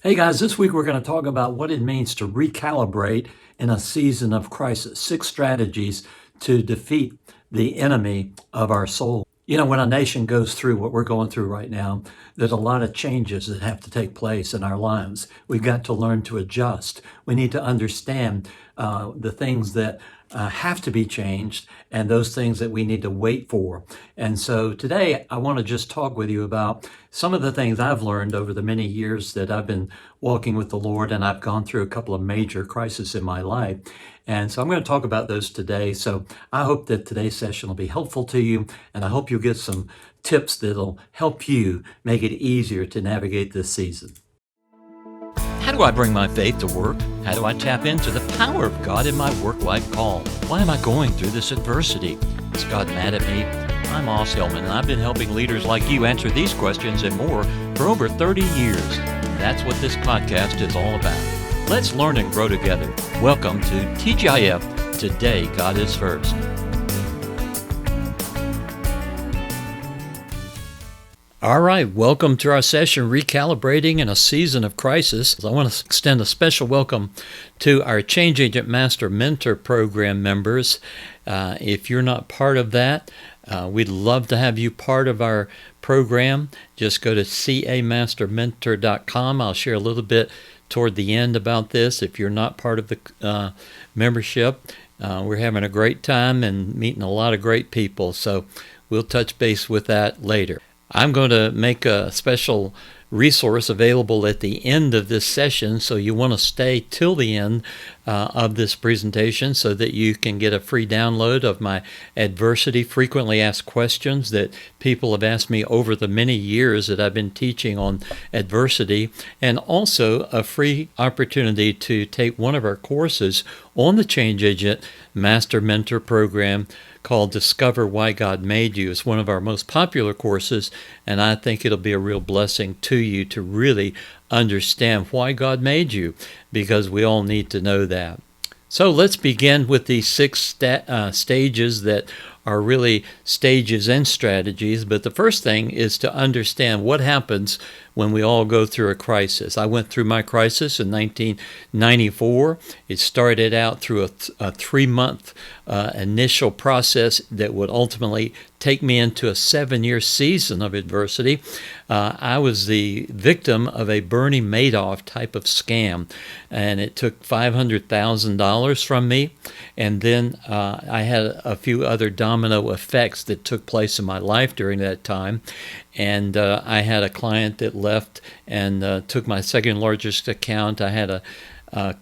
Hey guys, this week we're going to talk about what it means to recalibrate in a season of crisis. 6 strategies to defeat the enemy of our soul. You know, when a nation goes through what we're going through right now, there's a lot of changes that have to take place in our lives. We've got to learn to adjust. We need to understand the things that have to be changed and those things that we need to wait for. And so today I want to just talk with you about some of the things I've learned over the many years that I've been walking with the Lord, and I've gone through a couple of major crises in my life. And so I'm going to talk about those today. So I hope that today's session will be helpful to you, and I hope you'll get some tips that'll help you make it easier to navigate this season. How do I bring my faith to work? How do I tap into the power of God in my work-life call? Why am I going through this adversity? Is God mad at me? I'm Yrs Hillman, and I've been helping leaders like you answer these questions and more for over 30 years. That's what this podcast is all about. Let's learn and grow together. Welcome to TGIF, Today God is First. All right, welcome to our session, Recalibrating in a Season of Crisis. I want to extend a special welcome to our Change Agent Master Mentor Program members. If you're not part of that, we'd love to have you part of our program. Just go to camastermentor.com. I'll share a little bit toward the end about this. If you're not part of the membership, we're having a great time and meeting a lot of great people. So we'll touch base with that later. I'm going to make a special resource available at the end of this session, so you want to stay till the end of this presentation so that you can get a free download of my adversity frequently asked questions that people have asked me over the many years that I've been teaching on adversity, and also a free opportunity to take one of our courses on the Change Agent Master Mentor Program called Discover Why God Made You. It's one of our most popular courses, and I think it'll be a real blessing to you to really understand why God made you, because we all need to know that. So let's begin with these 6 stages that are really stages and strategies. But the first thing is to understand what happens when we all go through a crisis. I went through my crisis in 1994. It started out through a 3-month initial process that would ultimately take me into a 7-year season of adversity. I was the victim of a Bernie Madoff type of scam, and it took $500,000 from me. And then I had a few other domino effects that took place in my life during that time. And I had a client that left and took my second largest account. I had a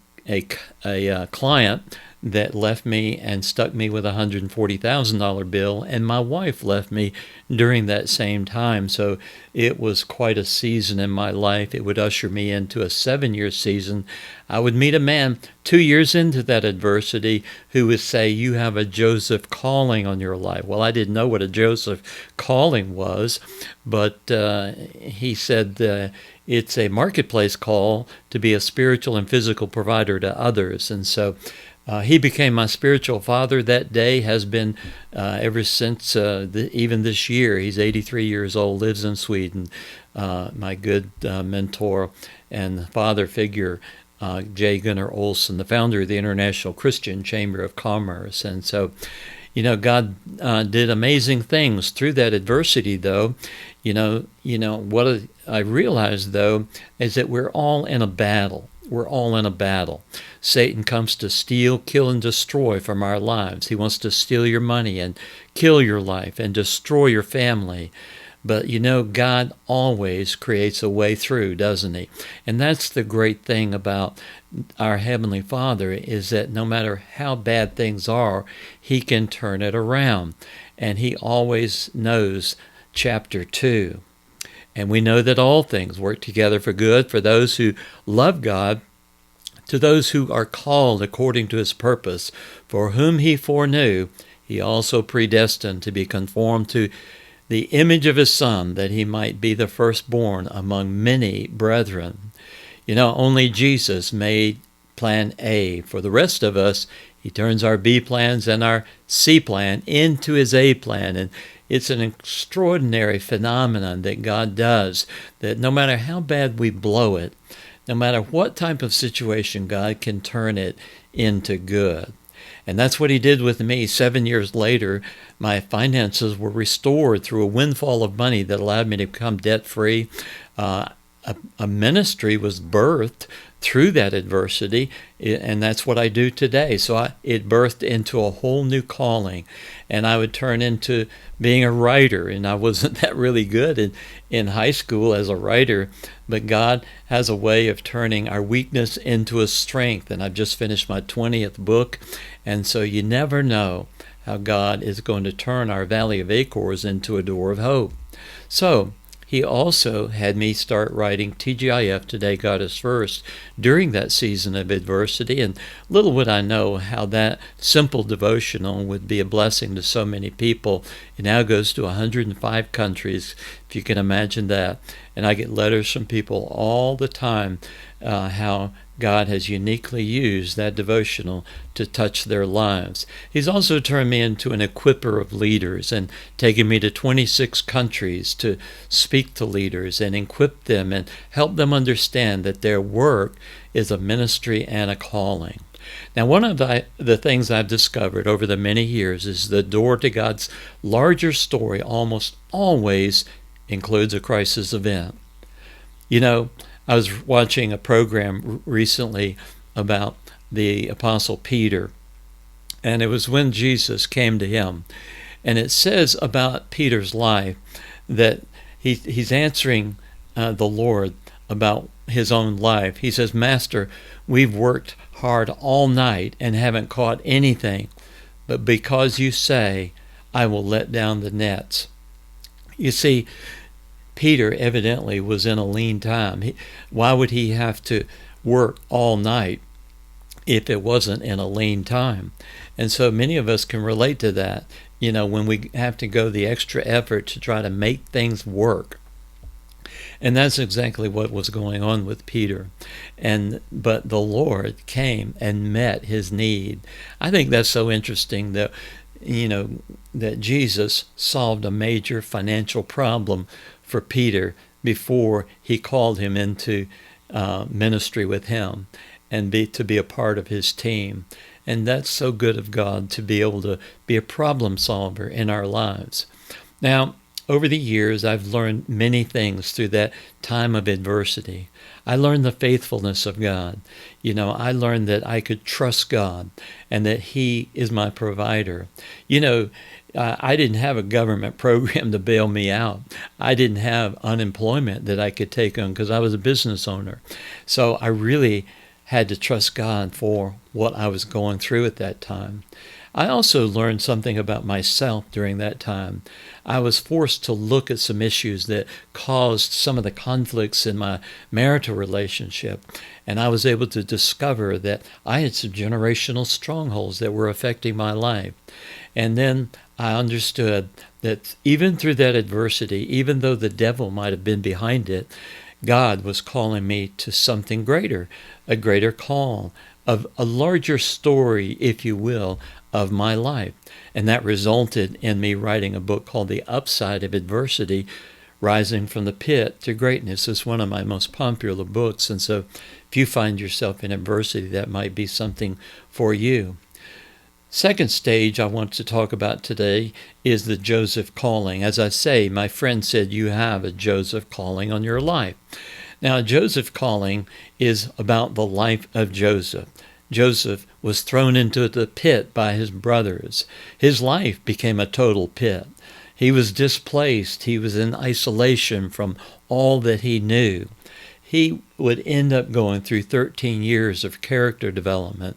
client that left me and stuck me with a $140,000 bill, and my wife left me during that same time. So it was quite a season in my life. It would usher me into a 7-year season. I would meet a man 2 years into that adversity who would say, "You have a Joseph calling on your life." Well, I didn't know what a Joseph calling was, but he said it's a marketplace call to be a spiritual and physical provider to others. And so he became my spiritual father that day, has been ever since even this year. He's 83 years old, lives in Sweden. My good mentor and father figure, J. Gunnar Olson, the founder of the International Christian Chamber of Commerce. And so, you know, God did amazing things through that adversity, though. You know what I realized, though, is that we're all in a battle. We're all in a battle. Satan comes to steal, kill, and destroy from our lives. He wants to steal your money and kill your life and destroy your family. But you know, God always creates a way through, doesn't he? And that's the great thing about our Heavenly Father, is that no matter how bad things are, he can turn it around. And he always knows chapter 2. And we know that all things work together for good for those who love God, to those who are called according to his purpose. For whom he foreknew, he also predestined to be conformed to the image of his Son, that he might be the firstborn among many brethren. You know, only Jesus made plan A. For the rest of us, he turns our B plans and our C plan into his A plan. And it's an extraordinary phenomenon that God does, that no matter how bad we blow it, No matter what type of situation, God can turn it into good. And that's what he did with me. 7 years later, my finances were restored through a windfall of money that allowed me to become debt-free. A ministry was birthed through that adversity, and that's what I do today. So it birthed into a whole new calling, and I would turn into being a writer, and I wasn't that really good in high school as a writer, but God has a way of turning our weakness into a strength, and I've just finished my 20th book, and so you never know how God is going to turn our Valley of Acres into a door of hope. So he also had me start writing TGIF, Today God is First, during that season of adversity. And little would I know how that simple devotional would be a blessing to so many people. It now goes to 105 countries, if you can imagine that. And I get letters from people all the time how God has uniquely used that devotional to touch their lives. He's also turned me into an equipper of leaders and taken me to 26 countries to speak to leaders and equip them and help them understand that their work is a ministry and a calling. Now, one of the things I've discovered over the many years is the door to God's larger story almost always includes a crisis event. You know, I was watching a program recently about the Apostle Peter, and it was when Jesus came to him. And it says about Peter's life that he's answering the Lord about his own life. He says, "Master, we've worked hard all night and haven't caught anything, but because you say, I will let down the nets." You see, Peter evidently was in a lean time. Why would he have to work all night if it wasn't in a lean time? And so many of us can relate to that, you know, when we have to go the extra effort to try to make things work. And that's exactly what was going on with Peter. But the Lord came and met his need. I think that's so interesting that, you know, that Jesus solved a major financial problem for Peter before he called him into ministry with him and to be a part of his team. And that's so good of God to be able to be a problem solver in our lives. Now, over the years, I've learned many things through that time of adversity. I learned the faithfulness of God. You know, I learned that I could trust God and that he is my provider. You know, I didn't have a government program to bail me out. I didn't have unemployment that I could take on because I was a business owner. So I really had to trust God for what I was going through at that time. I also learned something about myself during that time. I was forced to look at some issues that caused some of the conflicts in my marital relationship, and I was able to discover that I had some generational strongholds that were affecting my life. And then I understood that even through that adversity, even though the devil might have been behind it, God was calling me to something greater, a greater call, of a larger story, if you will, of my life. And that resulted in me writing a book called The Upside of Adversity, Rising from the Pit to Greatness. It's one of my most popular books. And so if you find yourself in adversity, that might be something for you. Second stage I want to talk about today is the Joseph calling. As I say, my friend said you have a Joseph calling on your life. Now, a Joseph calling is about the life of Joseph. Joseph was thrown into the pit by his brothers. His life became a total pit. He was displaced. He was in isolation from all that he knew. He would end up going through 13 years of character development.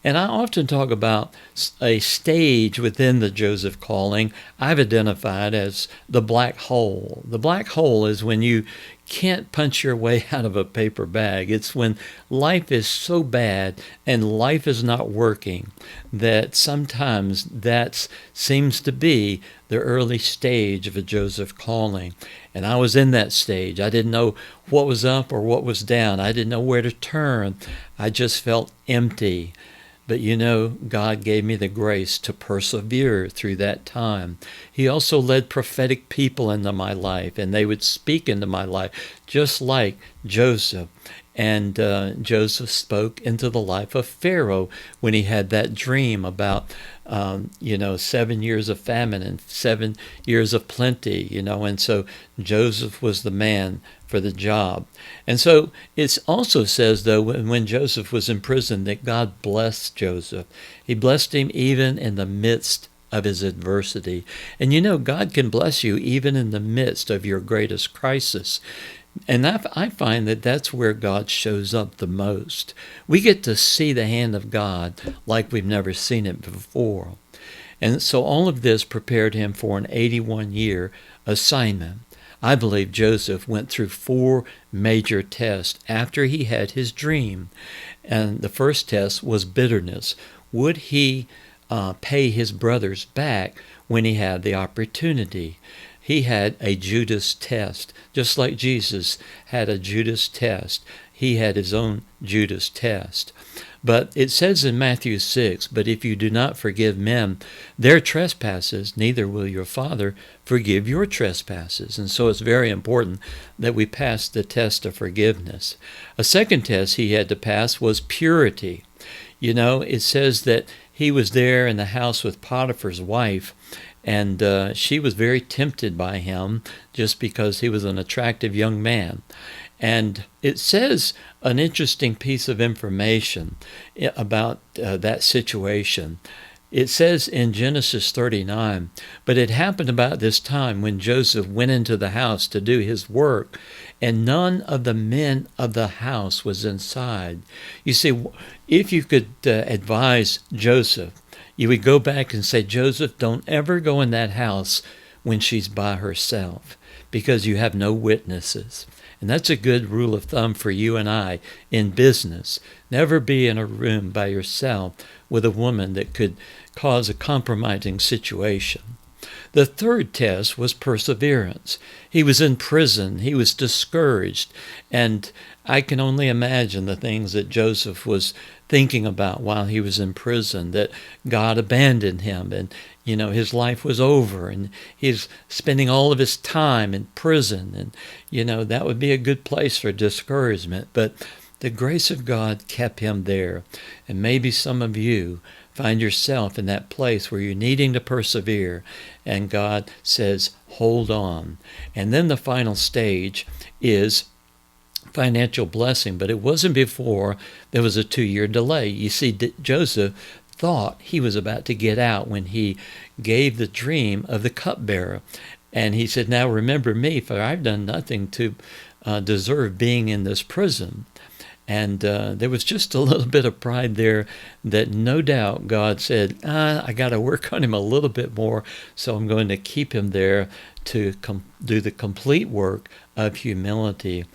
And I often talk about a stage within the Joseph calling I've identified as the black hole. The black hole is when you can't punch your way out of a paper bag. It's when life is so bad and life is not working that sometimes that seems to be the early stage of a Joseph calling. And I was in that stage. I didn't know what was up or what was down. I didn't know where to turn. I just felt empty. But you know, God gave me the grace to persevere through that time. He also led prophetic people into my life, and they would speak into my life, just like Joseph. And Joseph spoke into the life of Pharaoh when he had that dream about, 7 years of famine and 7 years of plenty, and so Joseph was the man for the job. And so it also says, though, when Joseph was in prison, that God blessed Joseph. He blessed him even in the midst of his adversity. And God can bless you even in the midst of your greatest crisis. And I find that that's where God shows up the most. We get to see the hand of God like we've never seen it before. And so all of this prepared him for an 81-year assignment. I believe Joseph went through 4 major tests after he had his dream. And the first test was bitterness. Would he pay his brothers back when he had the opportunity? He had a Judas test, just like Jesus had a Judas test. He had his own Judas test. But it says in Matthew 6, "But if you do not forgive men their trespasses, neither will your Father forgive your trespasses." And so it's very important that we pass the test of forgiveness. A second test he had to pass was purity. It says that he was there in the house with Potiphar's wife, and she was very tempted by him just because he was an attractive young man. And it says an interesting piece of information about that situation. It says in Genesis 39, "But it happened about this time when Joseph went into the house to do his work, and none of the men of the house was inside." You see, if you could advise Joseph, you would go back and say, "Joseph, don't ever go in that house when she's by herself, because you have no witnesses." And that's a good rule of thumb for you and I in business. Never be in a room by yourself with a woman that could cause a compromising situation. The third test was perseverance. He was in prison. He was discouraged. And I can only imagine the things that Joseph was thinking about while he was in prison, that God abandoned him and, his life was over and he's spending all of his time in prison. And, that would be a good place for discouragement. But the grace of God kept him there. And maybe some of you find yourself in that place where you're needing to persevere, and God says, hold on. And then the final stage is financial blessing, but it wasn't before there was a 2-year delay. You see, Joseph thought he was about to get out when he gave the dream of the cupbearer. And he said, "Now remember me, for I've done nothing to deserve being in this prison." And there was just a little bit of pride there that no doubt God said, I got to work on him a little bit more, so I'm going to keep him there to do the complete work of humility.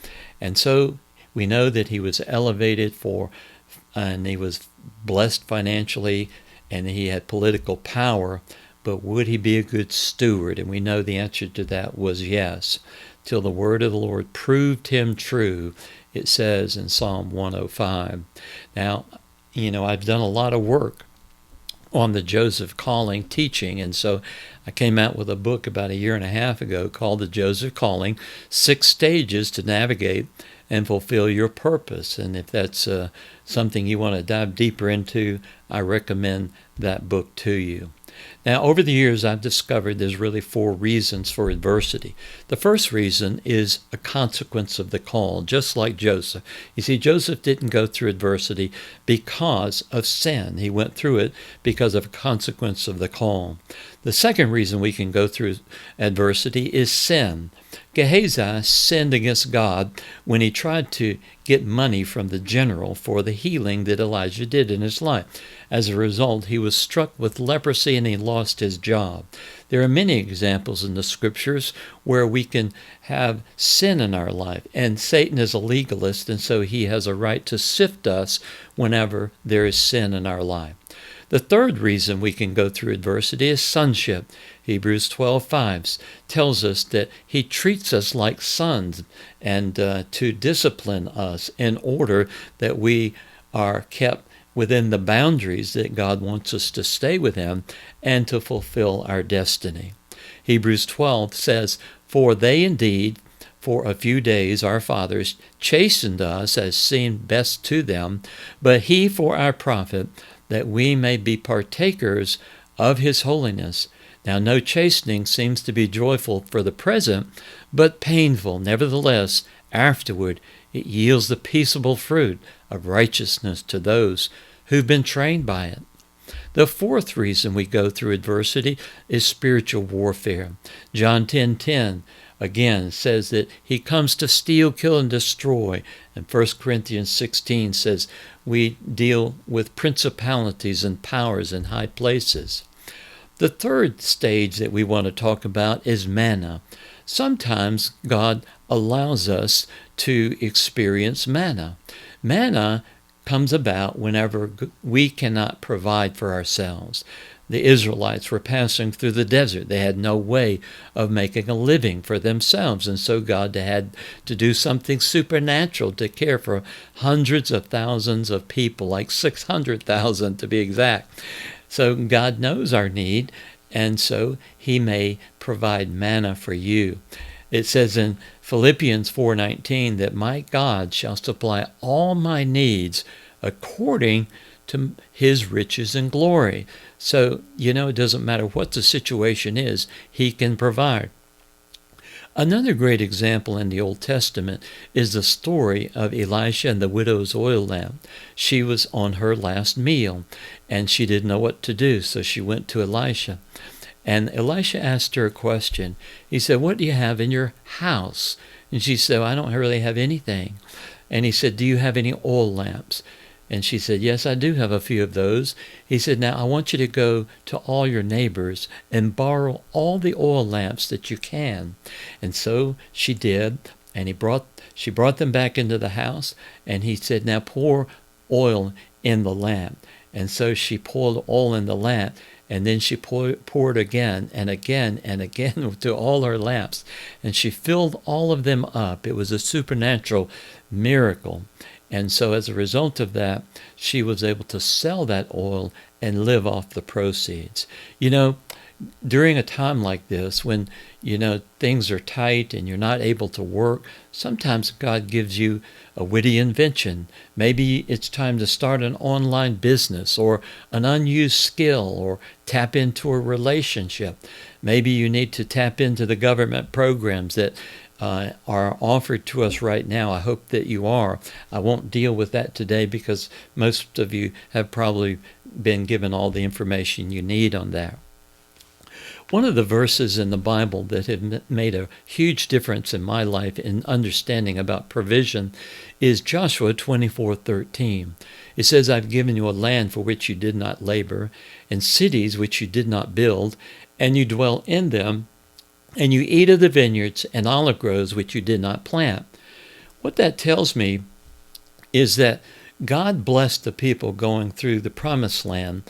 And so we know that he was elevated and he was blessed financially, and he had political power, but would he be a good steward? And we know the answer to that was yes, till the word of the Lord proved him true. It says in Psalm 105. Now, I've done a lot of work on the Joseph Calling teaching, and so I came out with a book about 1.5 years ago called The Joseph Calling, 6 Stages to Navigate and Fulfill Your Purpose. And if that's something you want to dive deeper into, I recommend that book to you. Now, over the years, I've discovered there's really 4 reasons for adversity. The first reason is a consequence of the call, just like Joseph. You see, Joseph didn't go through adversity because of sin. He went through it because of a consequence of the call. The second reason we can go through adversity is sin. Gehazi sinned against God when he tried to get money from the general for the healing that Elijah did in his life. As a result, he was struck with leprosy and he lost his job. There are many examples in the scriptures where we can have sin in our life, and Satan is a legalist, and so he has a right to sift us whenever there is sin in our life. The third reason we can go through adversity is sonship. Hebrews 12:5 tells us that he treats us like sons and to discipline us in order that we are kept within the boundaries that God wants us to stay with him and to fulfill our destiny. Hebrews 12 says, "For they indeed For a few days our fathers chastened us as seemed best to them, but he for our profit, that we may be partakers of his holiness. Now no chastening seems to be joyful for the present, but painful. Nevertheless, afterward it yields the peaceable fruit of righteousness to those who've been trained by it. The fourth reason we go through adversity is spiritual warfare. John 10:10 again says that he comes to steal, kill, and destroy. And 1 Corinthians 16 says we deal with principalities and powers in high places. The third stage that we want to talk about is manna. Sometimes God allows us to experience manna. Manna comes about whenever we cannot provide for ourselves. The Israelites were passing through the desert. They had no way of making a living for themselves, and so God had to do something supernatural to care for hundreds of thousands of people, like 600,000 to be exact. So God knows our need, and so he may provide manna for you. It says in Philippians 4:19 that my God shall supply all my needs according to his riches and glory. So, it doesn't matter what the situation is, he can provide. Another great example in the Old Testament is the story of Elisha and the widow's oil lamp. She was on her last meal, and she didn't know what to do, so she went to Elisha. And Elisha asked her a question. He said, "What do you have in your house?" And she said, "I don't really have anything." And he said, "Do you have any oil lamps?" And she said, "Yes, I do have a few of those." He said, "Now I want you to go to all your neighbors and borrow all the oil lamps that you can." And so she did, and she brought them back into the house, and he said, "Now pour oil in the lamp." And so she poured oil in the lamp, and then she poured again and again and again to all her lamps, and she filled all of them up. It was a supernatural miracle. And so as a result of that, she was able to sell that oil and live off the proceeds. During a time like this, when, things are tight and you're not able to work, sometimes God gives you a witty invention. Maybe it's time to start an online business or an unused skill or tap into a relationship. Maybe you need to tap into the government programs that are offered to us right now. I hope that you are. I won't deal with that today because most of you have probably been given all the information you need on that. One of the verses in the Bible that have made a huge difference in my life in understanding about provision is Joshua 24:13. It says, "I've given you a land for which you did not labor, and cities which you did not build, and you dwell in them, and you eat of the vineyards and olive groves which you did not plant." What that tells me is that God blessed the people going through the promised land,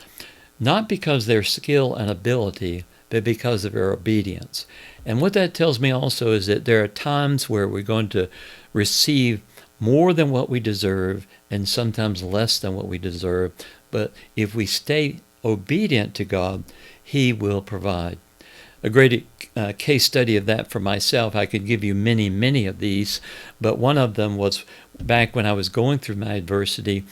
not because of their skill and ability, but because of their obedience. And what that tells me also is that there are times where we're going to receive more than what we deserve and sometimes less than what we deserve. But if we stay obedient to God, he will provide. A great case study of that for myself, I could give you many, many of these, but one of them was back when I was going through my adversity.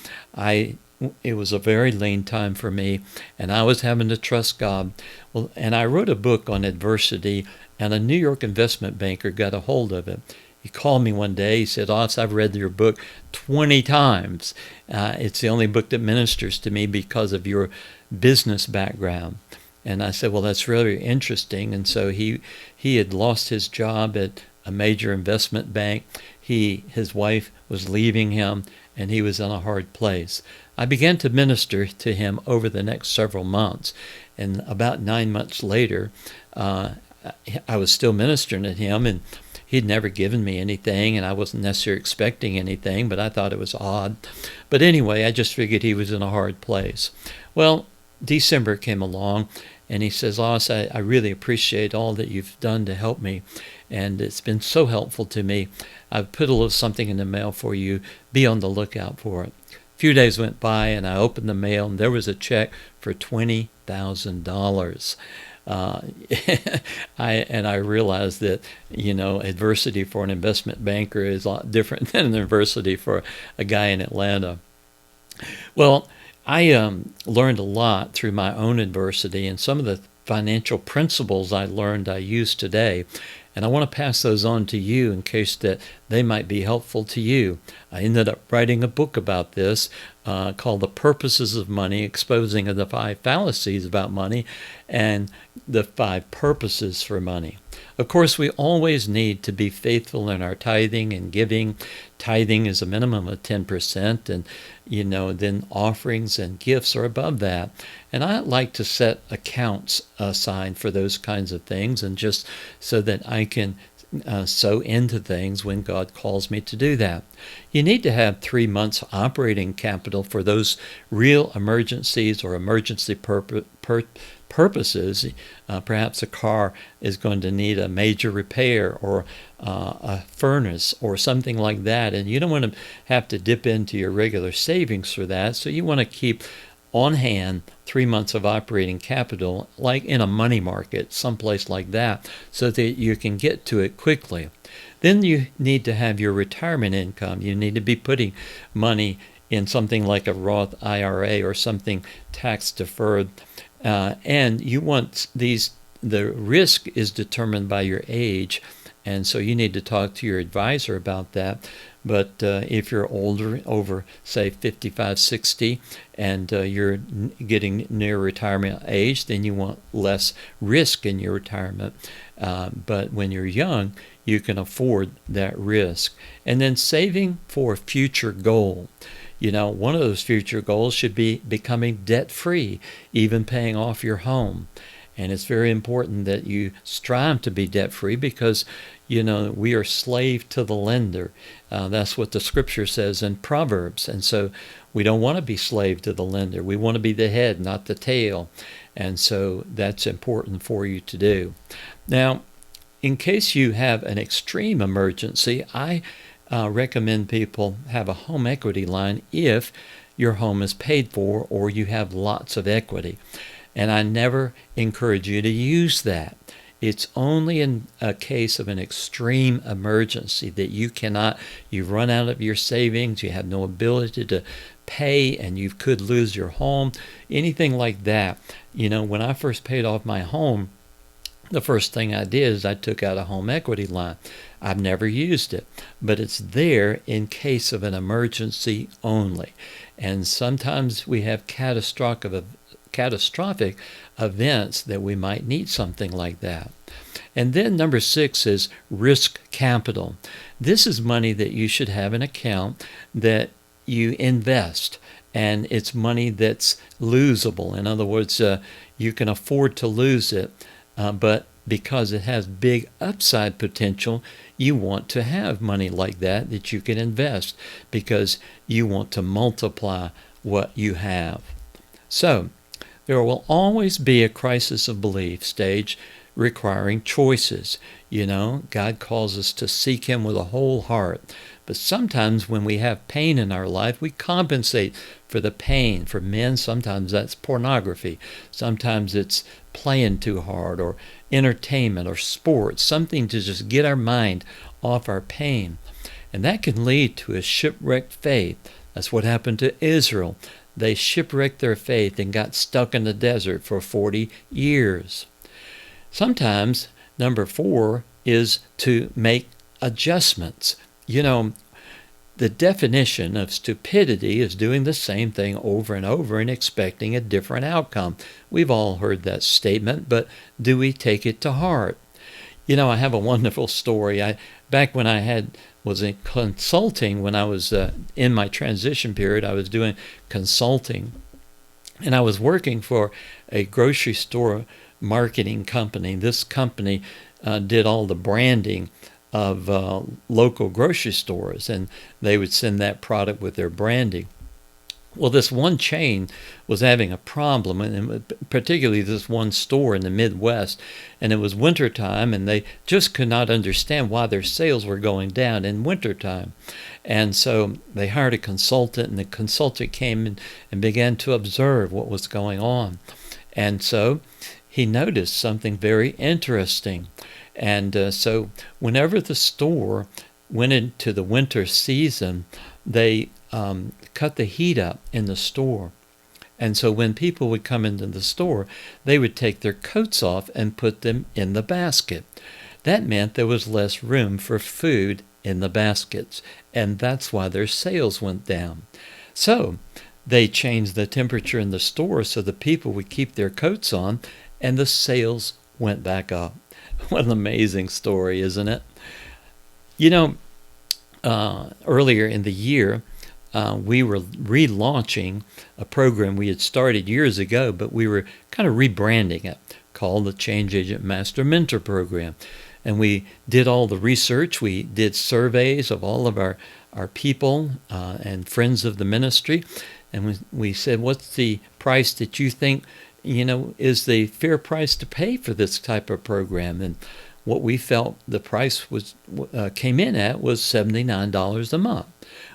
It was a very lean time for me, and I was having to trust God. Well, and I wrote a book on adversity, and a New York investment banker got a hold of it. He called me one day. He said, "Oz, I've read your book 20 times. It's the only book that ministers to me because of your business background." And I said, "Well, that's really interesting." And so he had lost his job at a major investment bank. His wife was leaving him, and he was in a hard place. I began to minister to him over the next several months. And about 9 months later, I was still ministering to him, and he'd never given me anything, and I wasn't necessarily expecting anything, but I thought it was odd. But anyway, I just figured he was in a hard place. Well, December came along, and he says, "Oz, I really appreciate all that you've done to help me, and it's been so helpful to me. I've put a little something in the mail for you. Be on the lookout for it." A few days went by, and I opened the mail, and there was a check for $20,000. Uh, I realize that, adversity for an investment banker is a lot different than an adversity for a guy in Atlanta. Well, I learned a lot through my own adversity, and some of the financial principles I learned I use today. And I want to pass those on to you in case that they might be helpful to you. I ended up writing a book about this called The Purposes of Money, exposing the 5 fallacies about money and the 5 purposes for money. Of course, we always need to be faithful in our tithing and giving. Tithing is a minimum of 10%, and then offerings and gifts are above that. And I like to set accounts aside for those kinds of things, and just so that I can sow into things when God calls me to do that. You need to have 3 months operating capital for those real emergencies or emergency purposes. Perhaps a car is going to need a major repair, or a furnace or something like that, and you don't want to have to dip into your regular savings for that. So you want to keep on hand 3 months of operating capital, like in a money market, someplace like that, so that you can get to it quickly. Then you need to have your retirement income. You need to be putting money in something like a Roth IRA or something tax deferred. And you want the risk is determined by your age, and so you need to talk to your advisor about that. But if you're older, over, say, 55, 60, and you're getting near retirement age, then you want less risk in your retirement. But when you're young, you can afford that risk. And then saving for a future goal. One of those future goals should be becoming debt-free, even paying off your home. And it's very important that you strive to be debt-free, because, we are slave to the lender. That's what the scripture says in Proverbs. And so we don't want to be slave to the lender. We want to be the head, not the tail. And so that's important for you to do. Now, in case you have an extreme emergency, I recommend people have a home equity line if your home is paid for or you have lots of equity. And I never encourage you to use that. It's only in a case of an extreme emergency that you've run out of your savings, you have no ability to pay, and you could lose your home, anything like that. When I first paid off my home, the first thing I did is I took out a home equity line. I've never used it, but it's there in case of an emergency only. And sometimes we have catastrophic events that we might need something like that. And then number 6 is risk capital. This is money that you should have an account that you invest, and it's money that's losable. In other words, you can afford to lose it, but because it has big upside potential, you want to have money like that you can invest, because you want to multiply what you have. So there will always be a crisis of belief stage requiring choices. God calls us to seek Him with a whole heart. But sometimes when we have pain in our life, we compensate for the pain. For men, sometimes that's pornography. Sometimes it's playing too hard, or entertainment, or sports, something to just get our mind off our pain. And that can lead to a shipwrecked faith. That's what happened to Israel. They shipwrecked their faith and got stuck in the desert for 40 years. Sometimes, number 4 is to make adjustments. The definition of stupidity is doing the same thing over and over and expecting a different outcome. We've all heard that statement, but do we take it to heart? I have a wonderful story. Back when I was in consulting, when I was in my transition period, I was doing consulting, and I was working for a grocery store marketing company. This company did all the branding of local grocery stores, and they would send that product with their branding. Well, this one chain was having a problem, and particularly this one store in the Midwest, and it was wintertime, and they just could not understand why their sales were going down in wintertime. And so they hired a consultant, and the consultant came in and began to observe what was going on. And so he noticed something very interesting. And so whenever the store went into the winter season, they cut the heat up in the store. And so when people would come into the store, they would take their coats off and put them in the basket. That meant there was less room for food in the baskets, and that's why their sales went down. So they changed the temperature in the store so the people would keep their coats on, and the sales went back up. What an amazing story, isn't it? You know, earlier in the year, we were relaunching a program we had started years ago, but we were kind of rebranding it, called the Change Agent Master Mentor Program. And we did all the research. We did surveys of all of our people and friends of the ministry. And we said, what's the price that you think, is the fair price to pay for this type of program? And what we felt the price was came in at was $79 a month.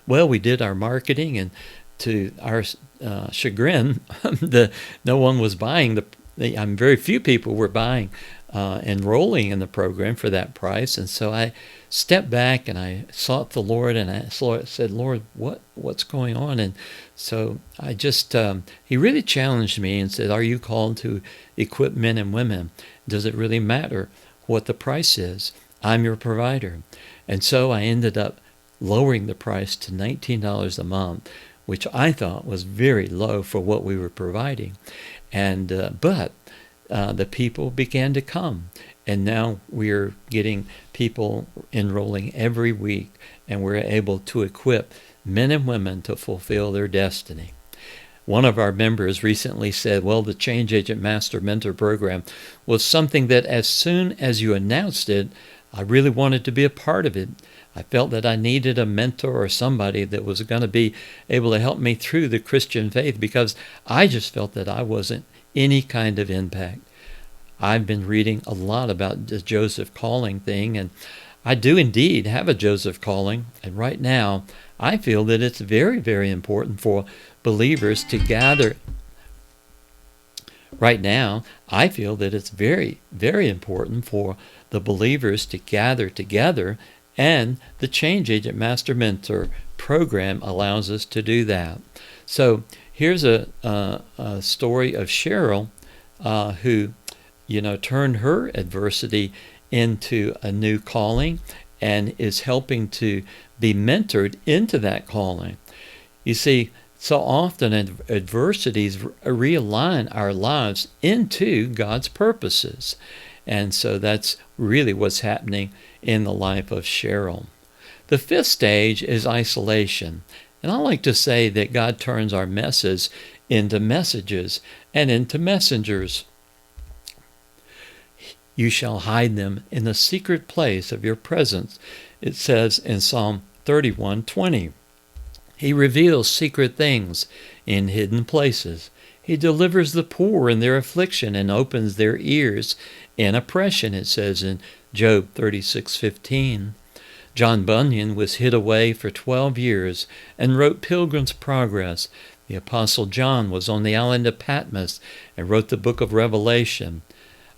Well, we did our marketing, and to our chagrin, no one was buying very few people were buying, enrolling in the program for that price. And so I stepped back and I sought the Lord, and I said, Lord, what's going on? And so I just, he really challenged me and said, are you called to equip men and women? Does it really matter what the price is? I'm your provider. And so I ended up lowering the price to $19 a month, which I thought was very low for what we were providing. And but the people began to come, and now we're getting people enrolling every week, and we're able to equip men and women to fulfill their destiny. One of our members recently said, well, the Change Agent Master Mentor Program was something that as soon as you announced it, I really wanted to be a part of it. I felt that I needed a mentor or somebody that was going to be able to help me through the Christian faith, because I just felt that I wasn't any kind of impact. I've been reading a lot about the Joseph calling thing, and I do indeed have a Joseph calling. And right now, I feel that it's very, very important for believers to gather. Right now, I feel that it's very, very important for the believers to gather together, and the Change Agent Master Mentor Program allows us to do that. So here's a story of Cheryl, who, turned her adversity into a new calling and is helping to be mentored into that calling. You see, so often adversities realign our lives into God's purposes. And so that's really what's happening in the life of Cheryl. The fifth stage is isolation. And I like to say that God turns our messes into messages and into messengers. You shall hide them in the secret place of your presence, it says in Psalm 31:20. He reveals secret things in hidden places. He delivers the poor in their affliction and opens their ears in oppression, it says in Job 36:15. John Bunyan was hid away for 12 years and wrote Pilgrim's Progress. The Apostle John was on the island of Patmos and wrote the book of Revelation.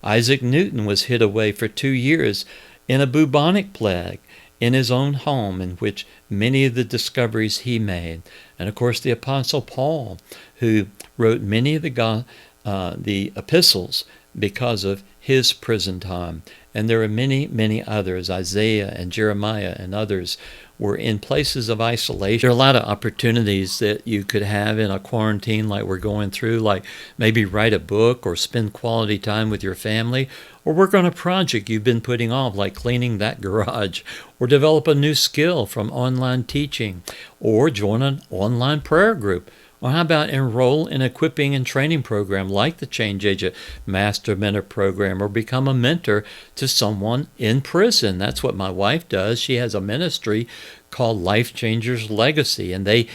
Isaac Newton was hid away for 2 years in a bubonic plague in his own home, in which many of the discoveries he made. And of course the Apostle Paul, who wrote many of the epistles because of his prison time. And there are many, many others. Isaiah and Jeremiah and others were in places of isolation. There are a lot of opportunities that you could have in a quarantine like we're going through, like maybe write a book or spend quality time with your family, or work on a project you've been putting off, like cleaning that garage, or develop a new skill from online teaching, or join an online prayer group. Or how about enroll in an equipping and training program like the Change Agent Master Mentor Program, or become a mentor to someone in prison? That's what my wife does. She has a ministry called Life Changers Legacy, and they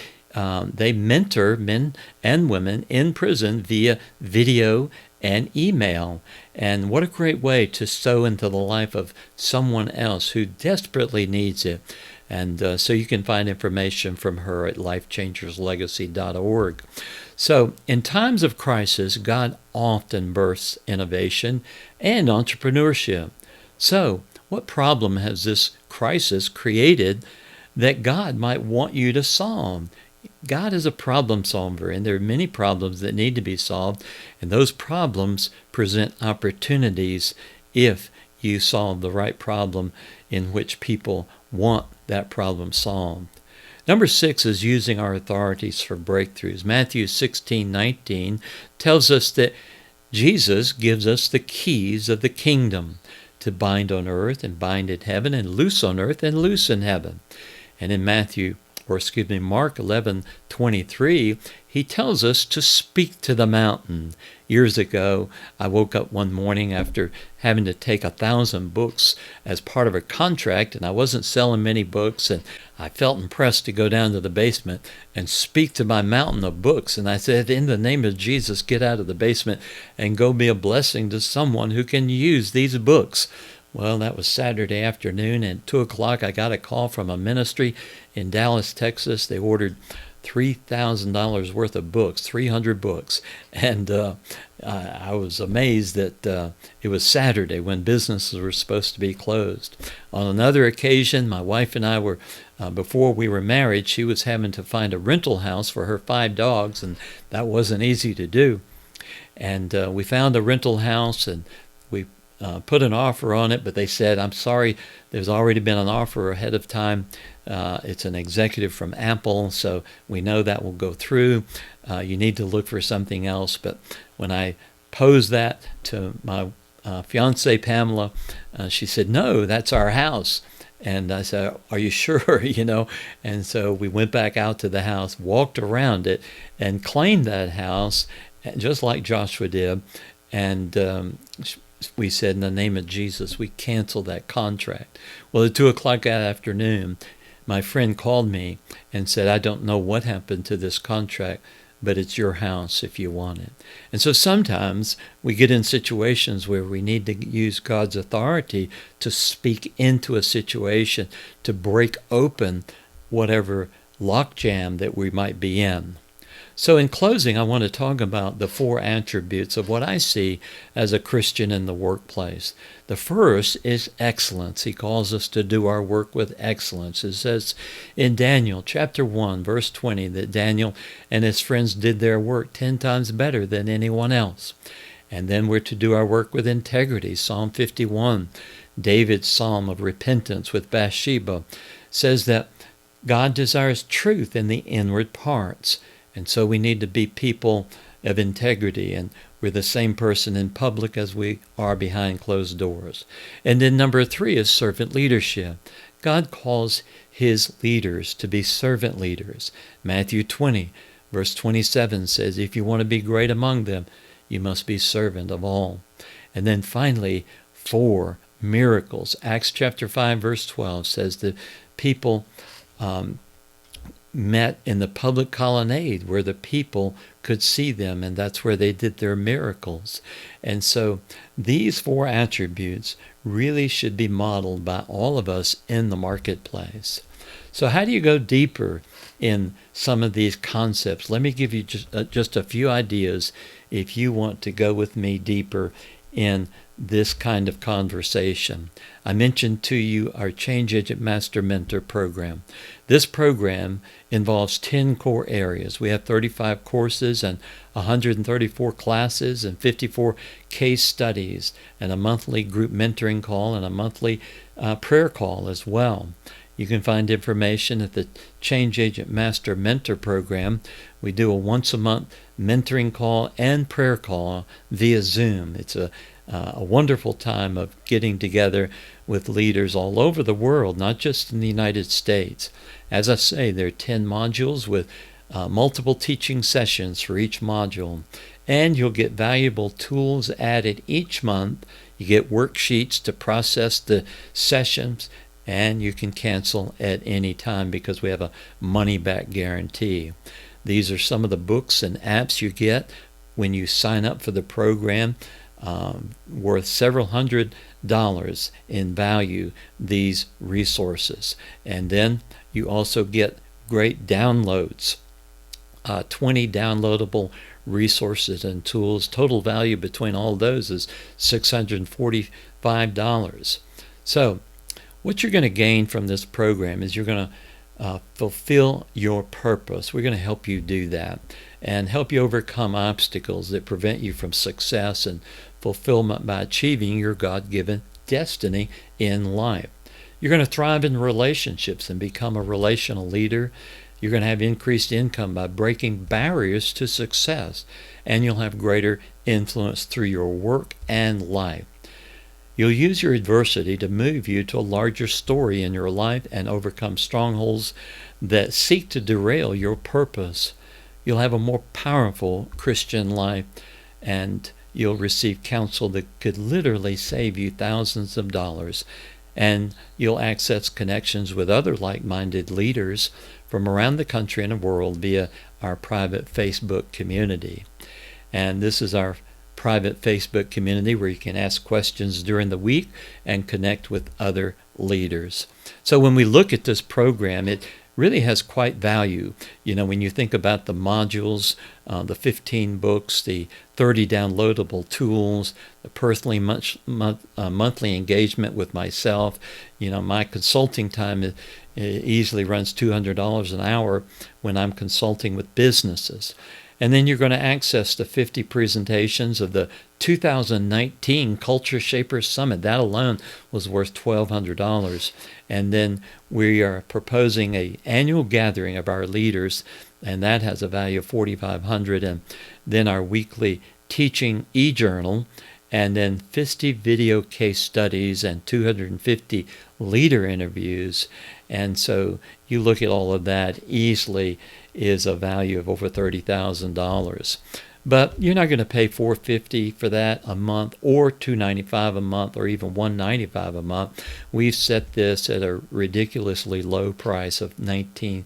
mentor men and women in prison via video and email. And what a great way to sow into the life of someone else who desperately needs it. And so you can find information from her at lifechangerslegacy.org. So in times of crisis, God often births innovation and entrepreneurship. So what problem has this crisis created that God might want you to solve? God is a problem solver, and there are many problems that need to be solved, and those problems present opportunities if you solve the right problem in which people want that problem solved. Number 6 is using our authorities for breakthroughs. Matthew 16:19 tells us that Jesus gives us the keys of the kingdom to bind on earth and bind in heaven, and loose on earth and loose in heaven. And in Mark 11:23, he tells us to speak to the mountain. Years ago, I woke up one morning after having to take 1,000 books as part of a contract, and I wasn't selling many books, and I felt impressed to go down to the basement and speak to my mountain of books. And I said, in the name of Jesus, get out of the basement and go be a blessing to someone who can use these books. Well, that was Saturday afternoon, and at 2 o'clock I got a call from a ministry in Dallas, Texas. They ordered $3,000 worth of books, 300 books. And I was amazed that it was Saturday when businesses were supposed to be closed. On another occasion, my wife and I were, before we were married, she was having to find a rental house for her 5 dogs, and that wasn't easy to do. And we found a rental house, and we put an offer on it, but they said, I'm sorry, there's already been an offer ahead of time. It's an executive from Apple, so we know that will go through. You need to look for something else. But when I posed that to my fiancée, Pamela, she said, no, that's our house. And I said, are you sure? And so we went back out to the house, walked around it, and claimed that house, just like Joshua did. And we said, in the name of Jesus, we cancel that contract. Well, at 2 o'clock that afternoon, my friend called me and said, I don't know what happened to this contract, but it's your house if you want it. And so sometimes we get in situations where we need to use God's authority to speak into a situation, to break open whatever logjam that we might be in. So in closing, I want to talk about the 4 attributes of what I see as a Christian in the workplace. The first is excellence. He calls us to do our work with excellence. It says in Daniel chapter 1, verse 20, that Daniel and his friends did their work 10 times better than anyone else. And then we're to do our work with integrity. Psalm 51, David's psalm of repentance with Bathsheba, says that God desires truth in the inward parts. And so we need to be people of integrity, and we're the same person in public as we are behind closed doors. And then number 3 is servant leadership. God calls his leaders to be servant leaders. Matthew 20, verse 27 says, if you want to be great among them, you must be servant of all. And then finally, 4 miracles. Acts chapter 5, verse 12 says that people met in the public colonnade where the people could see them, and that's where they did their miracles. And so these 4 attributes really should be modeled by all of us in the marketplace. So how do you go deeper in some of these concepts? Let me give you just a few ideas if you want to go with me deeper in this kind of conversation. I mentioned to you our Change Agent Master Mentor program. This program involves 10 core areas. We have 35 courses and 134 classes and 54 case studies and a monthly group mentoring call and a monthly prayer call as well. You can find information at the Change Agent Master Mentor program. We do a once-a-month mentoring call and prayer call via Zoom. It's a wonderful time of getting together with leaders all over the world, not just in the United States. As I say, there are 10 modules with multiple teaching sessions for each module. And you'll get valuable tools added each month. You get worksheets to process the sessions, and you can cancel at any time because we have a money-back guarantee. These are some of the books and apps you get when you sign up for the program, worth several $100 in value these resources. And then you also get great downloads, 20 downloadable resources and tools. Total value between all those is $645. So what you're going to gain from this program is you're going to fulfill your purpose. We're going to help you do that and help you overcome obstacles that prevent you from success and fulfillment by achieving your God-given destiny in life. You're going to thrive in relationships and become a relational leader. You're going to have increased income by breaking barriers to success, and you'll have greater influence through your work and life. You'll use your adversity to move you to a larger story in your life and overcome strongholds that seek to derail your purpose. You'll have a more powerful Christian life, and you'll receive counsel that could literally save you thousands of dollars. And you'll access connections with other like-minded leaders from around the country and the world via our private Facebook community. And this is our private Facebook community where you can ask questions during the week and connect with other leaders. So when we look at this program, it really has quite value. You know, when you think about the modules, the 15 books, the 30 downloadable tools, the personally monthly engagement with myself, you know, my consulting time easily runs $200 an hour when I'm consulting with businesses. And then you're going to access the 50 presentations of the 2019 Culture Shapers Summit. That alone was worth $1,200. And then we are proposing an annual gathering of our leaders, and that has a value of $4,500. And then our weekly teaching e-journal, and then 50 video case studies and 250 leader interviews. And so you look at all of that, easily is a value of over $30,000. But you're not going to pay $450 for that a month, or $295 a month, or even $195 a month. We've set this at a ridiculously low price of $19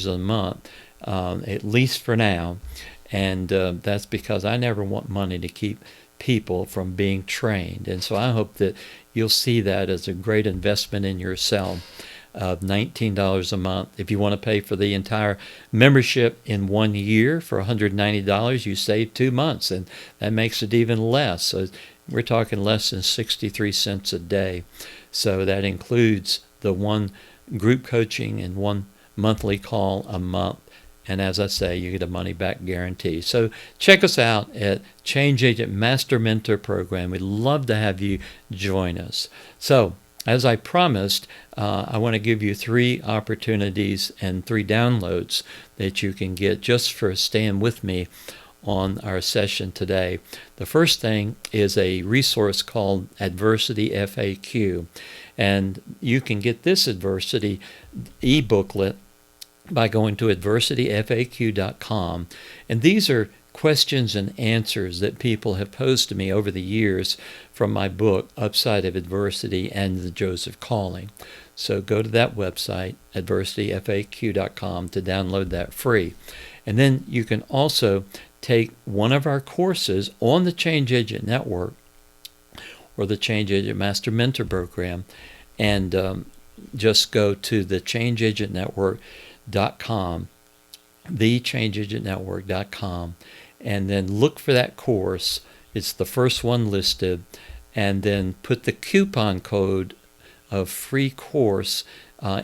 a month, at least for now. And that's because I never want money to keep people from being trained. And so I hope that you'll see that as a great investment in yourself. Of $19 a month. If you want to pay for the entire membership in 1 year for $190, you save 2 months, and that makes it even less. So we're talking less than 63 cents a day. So that includes the one group coaching and one monthly call a month. And as I say, you get a money-back guarantee. So check us out at Change Agent Master Mentor Program. We'd love to have you join us. So as I promised, I want to give you 3 opportunities and 3 downloads that you can get just for staying with me on our session today. The first thing is a resource called Adversity FAQ. And you can get this adversity e-booklet by going to adversityfaq.com. And these are questions and answers that people have posed to me over the years from my book, Upside of Adversity and the Joseph Calling. So go to that website, adversityfaq.com, to download that free. And then you can also take one of our courses on the Change Agent Network or the Change Agent Master Mentor Program, and just go to the changeagentnetwork.com, thechangeagentnetwork.com, and then look for that course. It's the first one listed, and then put the coupon code of free course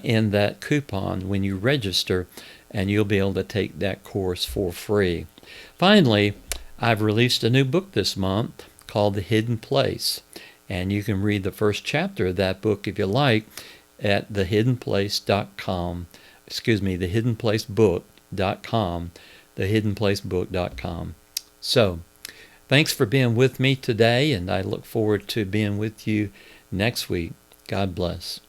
in that coupon when you register, and you'll be able to take that course for free. Finally, I've released a new book this month called The Hidden Place, and you can read the first chapter of that book if you like at thehiddenplacebook.com, thehiddenplacebook.com. So, thanks for being with me today, and I look forward to being with you next week. God bless.